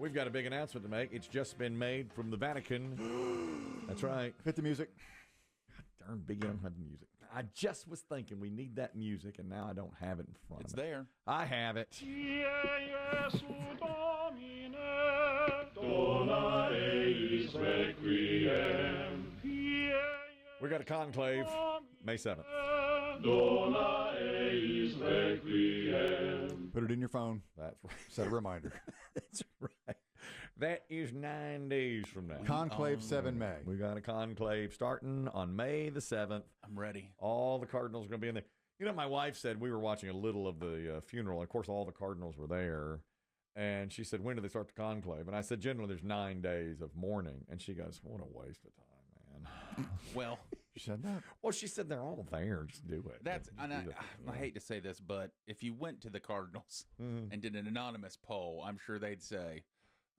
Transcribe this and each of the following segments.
We've got a big announcement to make. It's just been made from the Vatican. That's right. Hit the music. God darn, Biggie, I don't have the music. I just was thinking we need that music, and now I don't have it in front It's of me. there. I have it. We got a conclave May 7th. Put it in your phone. That's right. Set a reminder. That's right. That is 9 days from now. Conclave 7 May. We got a conclave starting on May the 7th. I'm ready. All the cardinals are going to be in there. You know, my wife said we were watching a little of the funeral. Of course, all the cardinals were there. And she said, when do they start the conclave? And I said, generally, there's 9 days of mourning. And she goes, what a waste of time, man. Well, You said that? Well, she said they're all there. Just do it. I hate to say this, but if you went to the Cardinals and did an anonymous poll, I'm sure they'd say,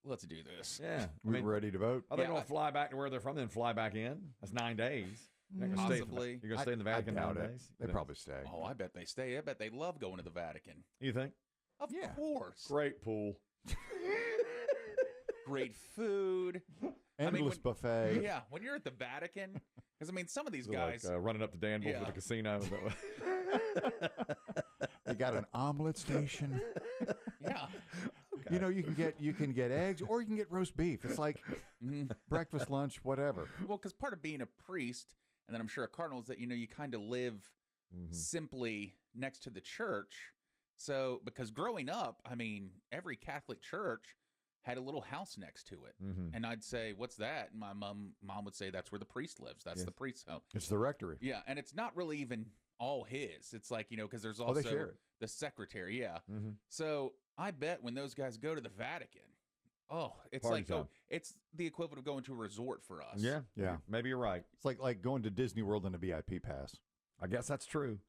let's do this. Yeah. We're ready to vote. Are they going to fly back to where they're from, then fly back in? That's 9 days. You're gonna Possibly. You're going to stay in the Vatican I doubt 9 it. days? They probably stay. Oh, I bet they stay. I bet they love going to the Vatican. You think? Of course. Great pool. Great food. Endless buffet. Yeah, when you're at the Vatican, because, I mean, some of these So guys. like, running up to Danville with a casino. They got an omelet station. Yeah. Okay. You know, you can get eggs or you can get roast beef. It's like breakfast, lunch, whatever. Well, because part of being a priest, and then I'm sure a cardinal, is that, you kind of live simply next to the church. So, because growing up, I mean, every Catholic church had a little house next to it. And I'd say, what's that? And my mom would say, that's where the priest lives. That's the priest's home. It's the rectory. Yeah, and it's not really even all his. It's like, because there's they also share it. the secretary. Yeah. So I bet when those guys go to the Vatican, it's Party like time. it's the equivalent of going to a resort for us. Yeah. Maybe you're right. It's like going to Disney World in a VIP pass. I guess that's true.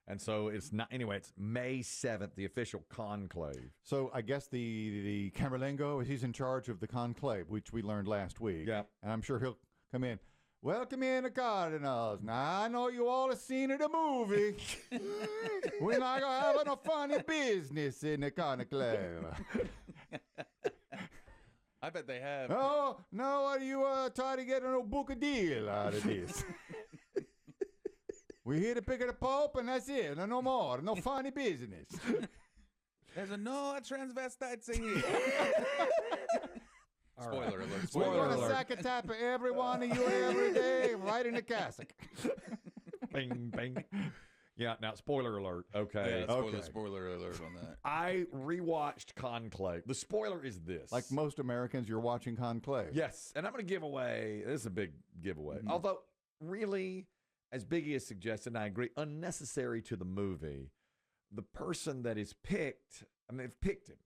And so it's not, anyway, it's May 7th, the official conclave. So I guess the Camerlengo, he's in charge of the conclave, which we learned last week. Yeah. And I'm sure he'll come in. Welcome in the Cardinals. Now, I know you all have seen the movie. We're not going to have no funny business in the conclave. I bet they have. Oh, no, are you trying to get a book a deal out of this? We're here to pick up the Pope, and that's it. No more. No funny business. There's no transvestites in here. Spoiler alert. We're going to sack a tap of every one of you every day, right in the cassock. Bing, bing. Yeah, now, spoiler alert. Okay. Yeah, spoiler alert on that. I rewatched Conclave. The spoiler is this. Like most Americans, you're watching Conclave. Yes, and I'm going to give away, this is a big giveaway. Although, really, as Biggie has suggested, and I agree, unnecessary to the movie, the person that is picked, they've picked him.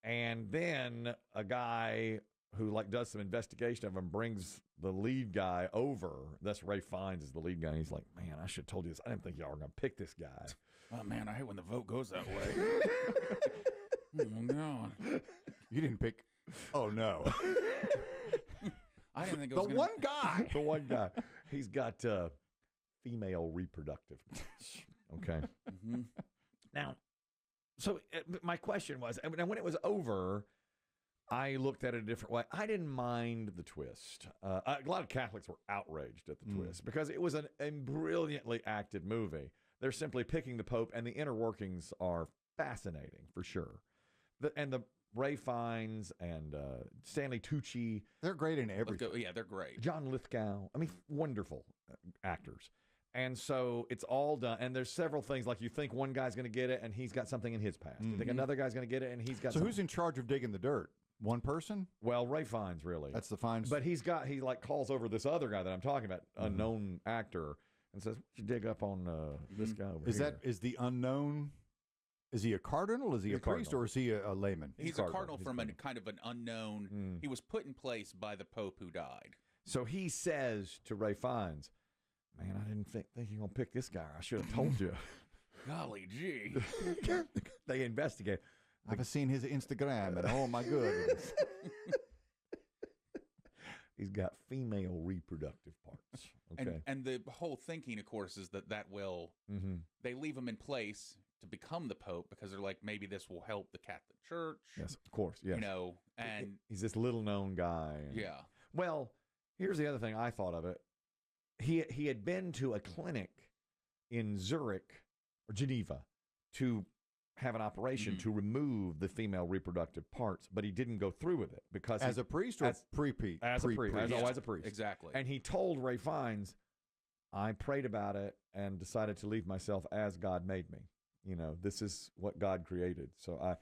And then a guy who does some investigation of him brings the lead guy over. That's Ray Fiennes is the lead guy. He's like, man, I should have told you this. I didn't think y'all were going to pick this guy. Oh, man, I hate when the vote goes that way. Oh, God. You didn't pick. Oh, no. I didn't think it was The one guy. The one guy. He's got female reproductive. Okay. Now, so my question was, when it was over, I looked at it a different way. I didn't mind the twist. A lot of Catholics were outraged at the twist because it was a brilliantly acted movie. They're simply picking the Pope, and the inner workings are fascinating for sure. The Ray Fiennes and Stanley Tucci. They're great in everything. Yeah, they're great. John Lithgow. I mean, wonderful actors. And so it's all done. And there's several things, like you think one guy's going to get it and he's got something in his past. You think another guy's going to get it and he's got So who's in charge of digging the dirt? One person? Well, Ray Fiennes, really. That's the Fiennes. But he calls over this other guy that I'm talking about, unknown actor, and says, "Why don't you dig up on this guy over here?" Is the unknown? Is he a cardinal? Is he a priest, or is he a layman? He's a cardinal from a kind of an unknown. He was put in place by the Pope who died. So he says to Ray Fiennes, "Man, I didn't think you're gonna pick this guy. I should have told you." Golly gee. They investigate. I've seen his Instagram, and oh my goodness. He's got female reproductive parts. Okay. And the whole thinking, of course, is that will they leave him in place to become the Pope because they're like, maybe this will help the Catholic Church. Yes, of course. Yes. You know, and he's this little known guy. yeah. Well, here's the other thing I thought of it. He had been to a clinic in Zurich or Geneva to have an operation to remove the female reproductive parts, but he didn't go through with it because as a priest or as a priest, as a priest, Exactly. And he told Ray Fiennes, "I prayed about it and decided to leave myself as God made me. You know, this is what God created." So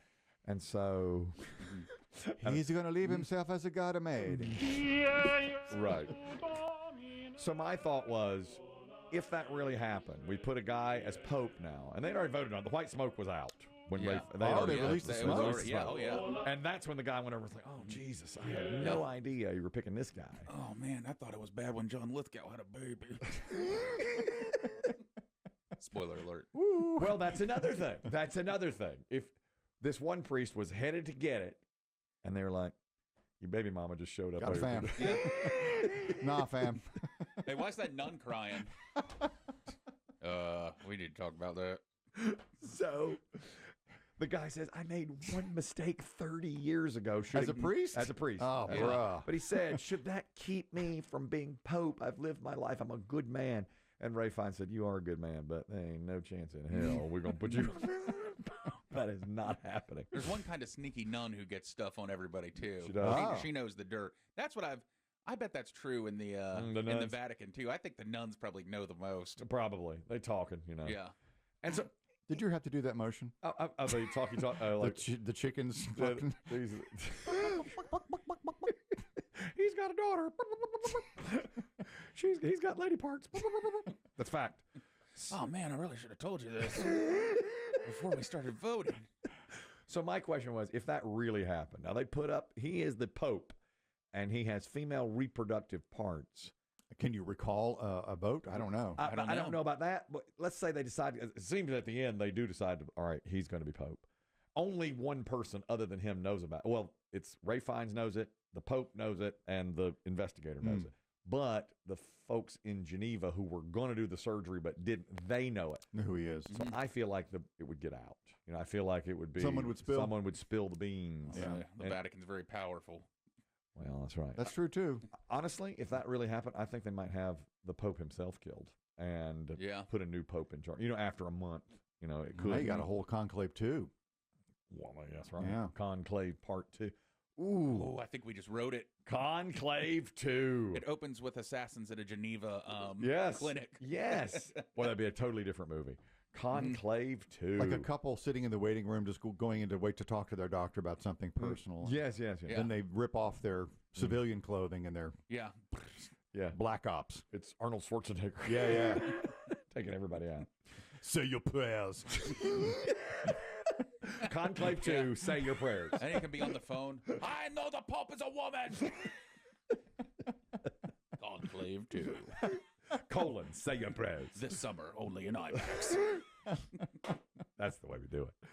he's going to leave himself as a God made. Right. So my thought was, if that really happened, we put a guy as Pope now, and they'd already voted on it. The white smoke was out when Yeah. They released the smoke. Yeah. And that's when the guy went over and was like, "Oh, Jesus, I had no idea you were picking this guy." Oh, man, I thought it was bad when John Lithgow had a baby. Spoiler alert. Woo. Well, that's another thing. If this one priest was headed to get it, and they were like, "Your baby mama just showed up." Got a fam. Nah, fam. Hey, why's that nun crying? We need to talk about that. So the guy says, "I made one mistake 30 years ago." As a priest? As a priest. Oh, Yeah. bruh. But he said, "Should that keep me from being Pope? I've lived my life. I'm a good man." And Ray Fiennes said, "You are a good man, but there ain't no chance in hell we're going to put you." That is not happening. There's one kind of sneaky nun who gets stuff on everybody, too. She does. She knows the dirt. That's what I bet that's true in the Vatican, too. I think the nuns probably know the most. Probably. They talking, you know. Yeah. And so, Did you have to do that motion? they talk, like The chickens. He's got a daughter. He's got lady parts. That's fact. Oh, man, I really should have told you this before we started voting. So my question was, if that really happened, now they put up, he is the Pope, and he has female reproductive parts. Can you recall a vote? I don't know. I don't know about that, but let's say they decide, it seems at the end they do decide, all right, he's going to be Pope. Only one person other than him knows about it. Well, it's Ray Fiennes knows it, the Pope knows it, and the investigator knows it. But the folks in Geneva who were going to do the surgery but didn't, they know it. Know who he is. So I feel like it would get out. You know, I feel like it would be Someone would spill the beans. Yeah. The Vatican's very powerful. Well, that's right. That's true too. Honestly, if that really happened, I think they might have the Pope himself killed and put a new Pope in charge. You know, after a month, you know, it could. They got a whole conclave too. Well, that's right. Yeah. Conclave Part 2. Ooh, I think we just wrote it. Conclave 2. It opens with assassins at a Geneva clinic. Yes. Well, that'd be a totally different movie. Conclave 2. Like a couple sitting in the waiting room just going in to wait to talk to their doctor about something personal. Yes. Then they rip off their civilian clothing and their black ops. It's Arnold Schwarzenegger. Yeah. Taking everybody out. Say your prayers. Conclave 2, say your prayers. And he can be on the phone. I know the Pope is a woman. Conclave 2. Say your prayers. This summer, only in IMAX. That's the way we do it.